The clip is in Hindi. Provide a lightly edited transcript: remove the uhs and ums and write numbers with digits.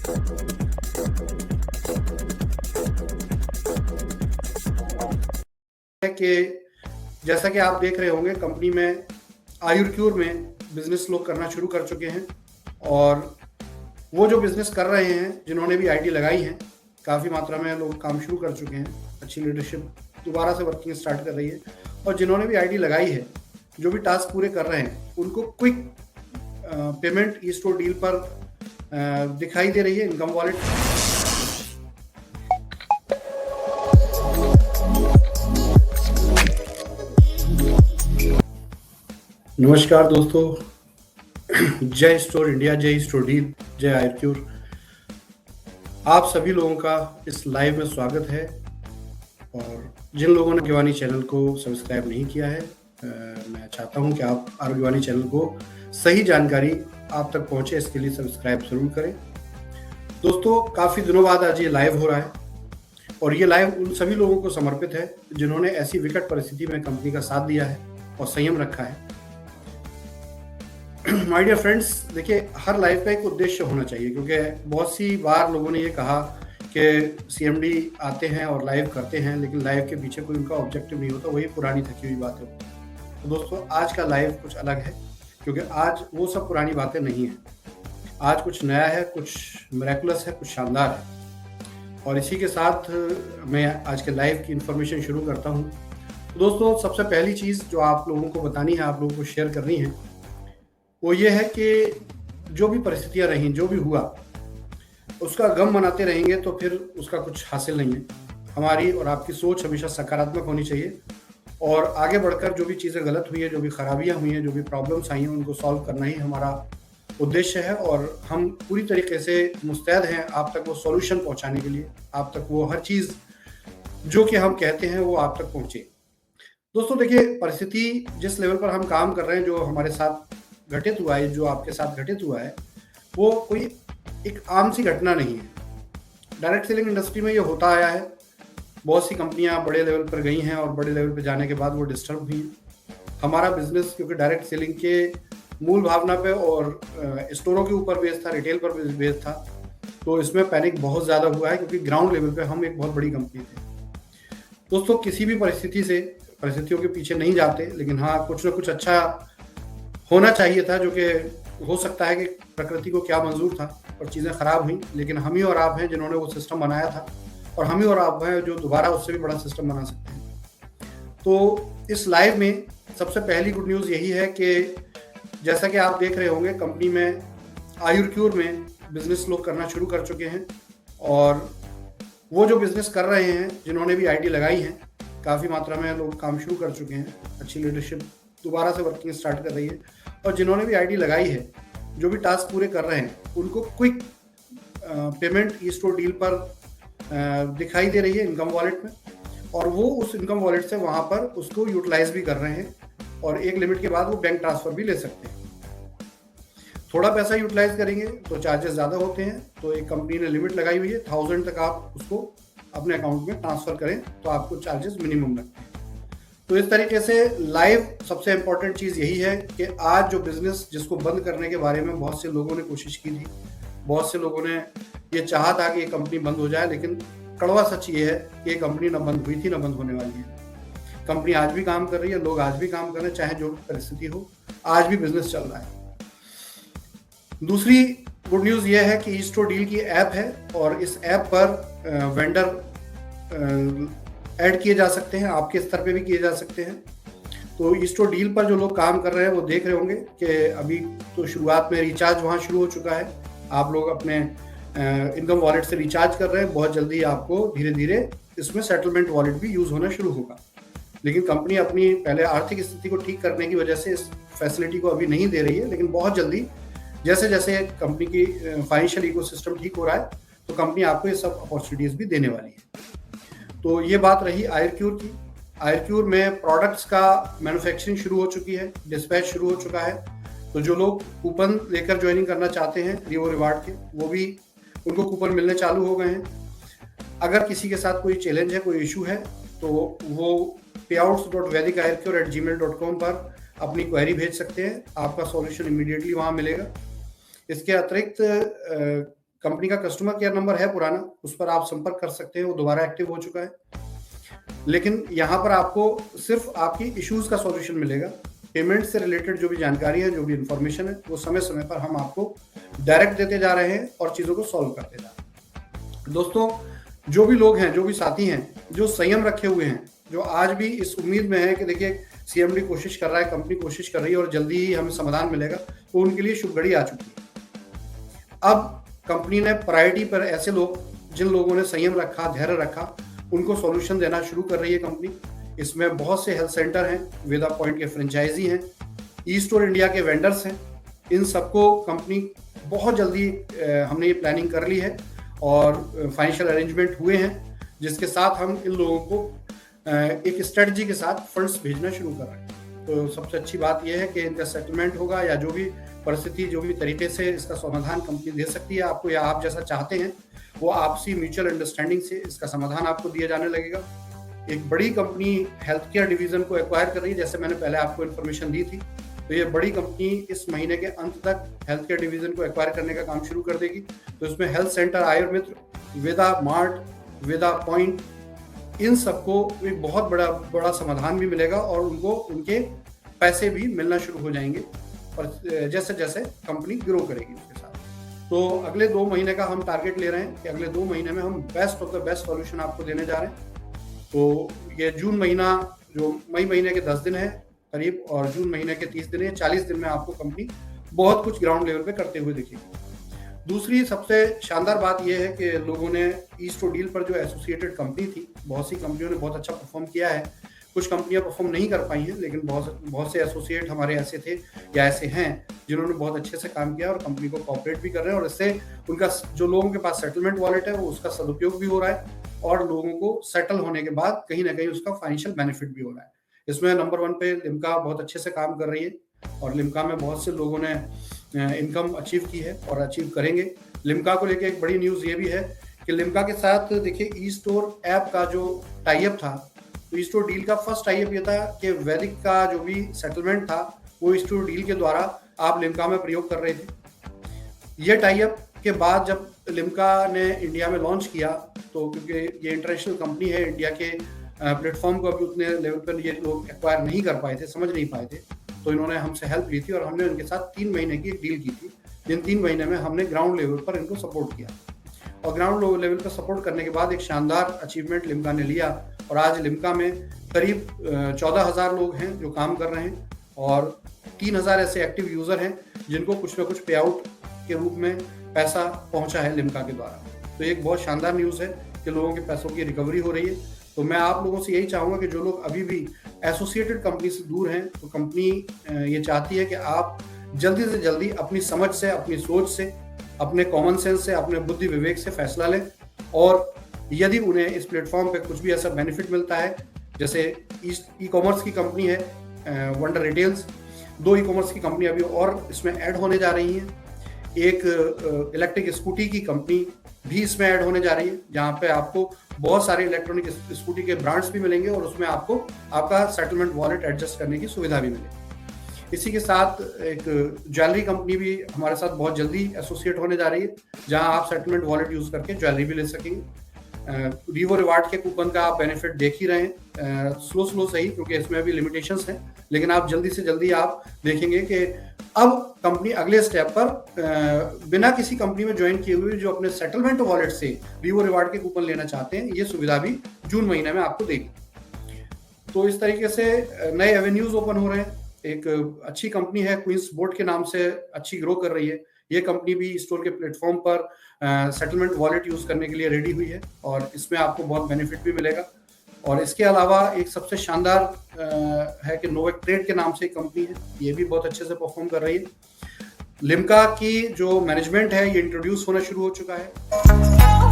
है कि जैसा कि आप देख रहे होंगे कंपनी में आयुर्क्यूर में बिजनेस लोग करना शुरू कर चुके हैं और वो जो बिजनेस कर रहे हैं जिन्होंने भी आईडी लगाई है काफ़ी मात्रा में लोग काम शुरू कर चुके हैं। अच्छी लीडरशिप दोबारा से वर्किंग स्टार्ट कर रही है और जिन्होंने भी आईडी लगाई है जो भी टास्क पूरे कर रहे हैं उनको quick payment e store deal पर दिखाई दे रही है इनकम वॉलेट। नमस्कार दोस्तों, जय स्टोर इंडिया, जय स्टोर डील, जय आयुर्क्यूर। आप सभी लोगों का इस लाइव में स्वागत है और जिन लोगों ने आरोग्यवाणी चैनल को सब्सक्राइब नहीं किया है मैं चाहता हूं कि आप आरोग्यवाणी चैनल को सही जानकारी आप तक पहुंचे, इसके लिए सब्सक्राइब जरूर करें। दोस्तों, काफ़ी दिनों बाद आज ये लाइव हो रहा है और ये लाइव उन सभी लोगों को समर्पित है जिन्होंने ऐसी विकट परिस्थिति में कंपनी का साथ दिया है और संयम रखा है। माय डियर फ्रेंड्स, देखिए हर लाइफ का एक उद्देश्य होना चाहिए क्योंकि बहुत सी बार लोगों ने ये कहा कि सीएमडी आते हैं और लाइव करते हैं लेकिन लाइव के पीछे कोई उनका ऑब्जेक्टिव नहीं होता, वही पुरानी थकी हुई बातें होती हैं। तो दोस्तों, आज का लाइव कुछ अलग है क्योंकि आज वो सब पुरानी बातें नहीं हैं। आज कुछ नया है, कुछ मिरेकुलस है, कुछ शानदार है और इसी के साथ मैं आज के लाइव की इन्फॉर्मेशन शुरू करता हूँ। तो दोस्तों, सबसे पहली चीज़ जो आप लोगों को बतानी है, आप लोगों को शेयर करनी है, वो ये है कि जो भी परिस्थितियां रहीं, जो भी हुआ, उसका गम मनाते रहेंगे तो फिर उसका कुछ हासिल नहीं है। हमारी और आपकी सोच हमेशा सकारात्मक होनी चाहिए और आगे बढ़कर जो भी चीज़ें गलत हुई हैं, जो भी खराबियां हुई हैं, जो भी प्रॉब्लम्स आई हैं, उनको सॉल्व करना ही हमारा उद्देश्य है और हम पूरी तरीके से मुस्तैद हैं आप तक वो सॉल्यूशन पहुँचाने के लिए, आप तक वो हर चीज़ जो कि हम कहते हैं वो आप तक पहुँचे। दोस्तों देखिए, परिस्थिति जिस लेवल पर हम काम कर रहे हैं, जो हमारे साथ घटित हुआ है, जो आपके साथ घटित हुआ है, वो कोई एक आम सी घटना नहीं है। डायरेक्ट सेलिंग इंडस्ट्री में ये होता आया है। बहुत सी कंपनियां बड़े लेवल पर गई हैं और बड़े लेवल पर जाने के बाद वो डिस्टर्ब हुई हैं। हमारा बिजनेस क्योंकि डायरेक्ट सेलिंग के मूल भावना पे और स्टोरों के ऊपर बेस्ड था, रिटेल पर बेस्ड था, तो इसमें पैनिक बहुत ज़्यादा हुआ है क्योंकि ग्राउंड लेवल पर हम एक बहुत बड़ी कंपनी थे। दोस्तों, किसी भी परिस्थितियों के पीछे नहीं जाते, लेकिन हाँ, कुछ ना कुछ अच्छा होना चाहिए था, जो कि हो सकता है कि प्रकृति को क्या मंजूर था और चीज़ें खराब हुई, लेकिन हम ही और आप हैं जिन्होंने वो सिस्टम बनाया था और हम ही और आप हैं जो दोबारा उससे भी बड़ा सिस्टम बना सकते हैं। तो इस लाइव में सबसे पहली गुड न्यूज़ यही है कि जैसा कि आप देख रहे होंगे कंपनी में आयुर्क्यूर में बिजनेस लोग करना शुरू कर चुके हैं और वो जो बिजनेस कर रहे हैं जिन्होंने भी आईडी लगाई है काफ़ी मात्रा में लोग काम शुरू कर चुके हैं। अच्छी लीडरशिप दोबारा से वर्किंग स्टार्ट कर रही है और जिन्होंने भी आईडी लगाई है जो भी टास्क पूरे कर रहे हैं उनको quick payment e store deal पर दिखाई दे रही है इनकम वॉलेट में और वो उस इनकम वॉलेट से वहाँ पर उसको यूटिलाइज भी कर रहे हैं और एक लिमिट के बाद वो बैंक ट्रांसफ़र भी ले सकते हैं। थोड़ा पैसा यूटिलाइज करेंगे तो चार्जेस ज़्यादा होते हैं, तो एक कंपनी ने लिमिट लगाई हुई है 1000 तक आप उसको अपने अकाउंट में ट्रांसफ़र करें तो आपको चार्जेस मिनिमम लगते हैं। तो इस तरीके से लाइव सबसे इम्पोर्टेंट चीज़ यही है कि आज जो बिज़नेस जिसको बंद करने के बारे में बहुत से लोगों ने कोशिश की थी, बहुत से लोगों ने ये चाहा था कि ये कंपनी बंद हो जाए, लेकिन कड़वा सच ये है कि ये कंपनी न बंद हुई थी न बंद होने वाली है। कंपनी आज भी काम कर रही है, लोग आज भी काम कर रहे हैं, चाहे जो परिस्थिति हो, आज भी बिजनेस चल रहा है। दूसरी गुड न्यूज़ ये है कि ई स्टोर डील की ऐप है और इस ऐप पर वेंडर ऐड किए जा सकते हैं, आपके स्तर पे भी किए जा सकते हैं। तो ई स्टोर डील पर जो लोग काम कर रहे हैं वो देख रहे होंगे कि अभी तो शुरुआत में रिचार्ज वहाँ शुरू हो चुका है। आप लोग अपने इनकम वॉलेट से रिचार्ज कर रहे हैं, बहुत जल्दी आपको धीरे धीरे इसमें सेटलमेंट वॉलेट भी यूज़ होना शुरू होगा। लेकिन कंपनी अपनी पहले आर्थिक स्थिति को ठीक करने की वजह से इस फैसिलिटी को अभी नहीं दे रही है, लेकिन बहुत जल्दी जैसे जैसे कंपनी की फाइनेंशियल इकोसिस्टम ठीक हो रहा है तो कंपनी आपको ये सब अपॉर्चुनिटीज़ भी देने वाली है। तो ये बात रही आयुर्क्यूर की। आयुर्क्यूर में प्रोडक्ट्स का मैन्युफैक्चरिंग शुरू हो चुकी है, डिस्पैच शुरू हो चुका है। तो जो लोग कूपन लेकर ज्वाइनिंग करना चाहते हैं रिवो रिवार्ड के, वो भी उनको कूपन मिलने चालू हो गए हैं। अगर किसी के साथ कोई चैलेंज है, कोई इशू है, तो वो payouts.vedicayurcure@gmail.com पर अपनी क्वेरी भेज सकते हैं, आपका सॉल्यूशन इमीडिएटली वहाँ मिलेगा। इसके अतिरिक्त कंपनी का कस्टमर केयर नंबर है पुराना, उस पर आप संपर्क कर सकते हैं, वो दोबारा एक्टिव हो चुका है। लेकिन यहाँ पर आपको सिर्फ आपकी इश्यूज का सॉल्यूशन मिलेगा। पेमेंट से रिलेटेड जो भी जानकारी है, जो भी इंफॉर्मेशन है, वो समय समय पर हम आपको डायरेक्ट देते जा रहे हैं और चीज़ों को सॉल्व करते जा रहे हैं। दोस्तों, जो भी लोग हैं, जो भी साथी हैं, जो संयम रखे हुए हैं, जो आज भी इस उम्मीद में है कि देखिए सीएमडी कोशिश कर रहा है, कंपनी कोशिश कर रही है और जल्दी ही हमें समाधान मिलेगा, तो उनके लिए शुभ घड़ी आ चुकी है। अब कंपनी ने प्रायोरिटी पर ऐसे लोग, जिन लोगों ने संयम रखा, धैर्य रखा, उनको सॉल्यूशन देना शुरू कर रही है कंपनी। इसमें बहुत से हेल्थ सेंटर हैं, वेदा पॉइंट के फ्रेंचाइजी हैं, ई स्टोर इंडिया के वेंडर्स हैं। इन सबको कंपनी बहुत जल्दी हमने ये प्लानिंग कर ली है और फाइनेंशियल अरेंजमेंट हुए हैं, जिसके साथ हम इन लोगों को एक स्ट्रेटजी के साथ फंड्स भेजना शुरू कर रहे हैं। तो सबसे अच्छी बात यह है कि इनका सेटलमेंट होगा, या जो भी परिस्थिति, जो भी तरीके से इसका समाधान कंपनी दे सकती है आपको, या आप जैसा चाहते हैं, वो आपसी म्यूचुअल अंडरस्टैंडिंग से इसका समाधान आपको दिया जाने लगेगा। एक बड़ी कंपनी हेल्थ केयर डिवीजन को एक्वायर कर रही है, जैसे मैंने पहले आपको इन्फॉर्मेशन दी थी। तो ये बड़ी कंपनी इस महीने के अंत तक हेल्थ केयर डिवीजन को एक्वायर करने का काम शुरू कर देगी। तो इसमें हेल्थ सेंटर, आयुर्मित्र, वेदा मार्ट, वेदा पॉइंट, इन सबको एक बहुत बड़ा समाधान भी मिलेगा और उनको उनके पैसे भी मिलना शुरू हो जाएंगे और जैसे जैसे कंपनी ग्रो करेगी उसके साथ। तो अगले 2 महीने का हम टारगेट ले रहे हैं कि अगले 2 महीने में हम best of the best solution आपको देने जा रहे हैं। तो ये जून महीना, जो मई महीने के 10 दिन है करीब, और जून महीने के 30 दिन है, 40 दिन में आपको कंपनी बहुत कुछ ग्राउंड लेवल पे करते हुए दिखेगी। दूसरी सबसे शानदार बात यह है कि लोगों ने ई स्टोर डील पर जो एसोसिएटेड कंपनी थी, बहुत सी कंपनियों ने बहुत अच्छा परफॉर्म किया है। कुछ कंपनियां परफॉर्म नहीं कर पाई हैं, लेकिन बहुत से एसोसिएट हमारे ऐसे थे या ऐसे हैं जिन्होंने बहुत अच्छे से काम किया और कंपनी को कॉपरेट भी कर रहे हैं, और इससे उनका जो लोगों के पास सेटलमेंट वॉलेट है, वो उसका सदुपयोग भी हो रहा है और लोगों को सेटल होने के बाद कहीं ना कहीं उसका फाइनेंशियल बेनिफिट भी हो रहा है। इसमें नंबर 1 पे लिम्का बहुत अच्छे से काम कर रही है और लिम्का में बहुत से लोगों ने इनकम अचीव की है और अचीव करेंगे। लिम्का को लेके एक बड़ी न्यूज़ ये भी है कि लिम्का के साथ देखिए ई स्टोर ऐप का जो टाइप था, तो ई स्टोर डील का फर्स्ट टाइप ये था कि वैदिक का जो भी सेटलमेंट था वो ई स्टोर डील के द्वारा आप लिम्का में प्रयोग कर रहे थे। ये टाइप के बाद जब लिम्का ने इंडिया में लॉन्च किया, तो क्योंकि ये इंटरनेशनल कंपनी है, इंडिया के प्लेटफॉर्म को अभी उतने लेवल पर ये लोग एक्वायर नहीं कर पाए थे, समझ नहीं पाए थे, तो इन्होंने हमसे हेल्प ली थी और हमने उनके साथ 3 महीने की एक डील की थी, जिन 3 महीने में हमने ग्राउंड लेवल पर इनको सपोर्ट किया और ग्राउंड लेवल पर सपोर्ट करने के बाद एक शानदार अचीवमेंट लिम्का ने लिया और आज लिम्का में करीब 14,000 लोग हैं जो काम कर रहे हैं और 3,000 ऐसे एक्टिव यूजर हैं जिनको कुछ ना कुछ पे आउट के रूप में पैसा पहुंचा है लिम्का के द्वारा। तो एक बहुत शानदार न्यूज़ है कि लोगों के पैसों की रिकवरी हो रही है। तो मैं आप लोगों से यही चाहूँगा कि जो लोग अभी भी एसोसिएटेड कंपनी से दूर हैं, तो कंपनी ये चाहती है कि आप जल्दी से जल्दी अपनी समझ से, अपनी सोच से, अपने कॉमन सेंस से, अपने बुद्धि विवेक से फैसला लें और यदि उन्हें इस प्लेटफॉर्म पे कुछ भी ऐसा बेनिफिट मिलता है, जैसे ई कॉमर्स की कंपनी है वंडर रिटेल्स, 2 ई कॉमर्स की कंपनी अभी और इसमें ऐड होने जा रही हैं, एक इलेक्ट्रिक स्कूटी की कंपनी भी इसमें ऐड होने जा रही है, जहाँ पे आपको बहुत सारे इलेक्ट्रॉनिक स्कूटी के ब्रांड्स भी मिलेंगे और उसमें आपको आपका सेटलमेंट वॉलेट एडजस्ट करने की सुविधा भी मिलेगी। इसी के साथ एक ज्वेलरी कंपनी भी हमारे साथ बहुत जल्दी एसोसिएट होने जा रही है, जहाँ आप सेटलमेंट वॉलेट यूज करके ज्वेलरी भी ले सकेंगे। रीवो रिवार्ड के कूपन का आप बेनिफिट देख ही रहे हैं, स्लो सही, क्योंकि इसमें अभी लिमिटेशंस हैं, लेकिन आप जल्दी से जल्दी आप देखेंगे कि अब कंपनी अगले स्टेप पर बिना किसी कंपनी में ज्वाइन किए हुए जो अपने सेटलमेंट वॉलेट से वीवो रिवार्ड के कूपन लेना चाहते हैं, ये सुविधा भी जून महीने में आपको देगी। तो इस तरीके से नए एवेन्यूज ओपन हो रहे हैं। एक अच्छी कंपनी है क्वींस बोट के नाम से, अच्छी ग्रो कर रही है। ये कंपनी भी स्टोर के प्लेटफॉर्म पर सेटलमेंट वॉलेट यूज करने के लिए रेडी हुई है और इसमें आपको बहुत बेनिफिट भी मिलेगा। और इसके अलावा एक सबसे शानदार है कि नोवेक ट्रेड के नाम से एक कंपनी है, ये भी बहुत अच्छे से परफॉर्म कर रही है। लिम्का की जो मैनेजमेंट है ये इंट्रोड्यूस होना शुरू हो चुका है।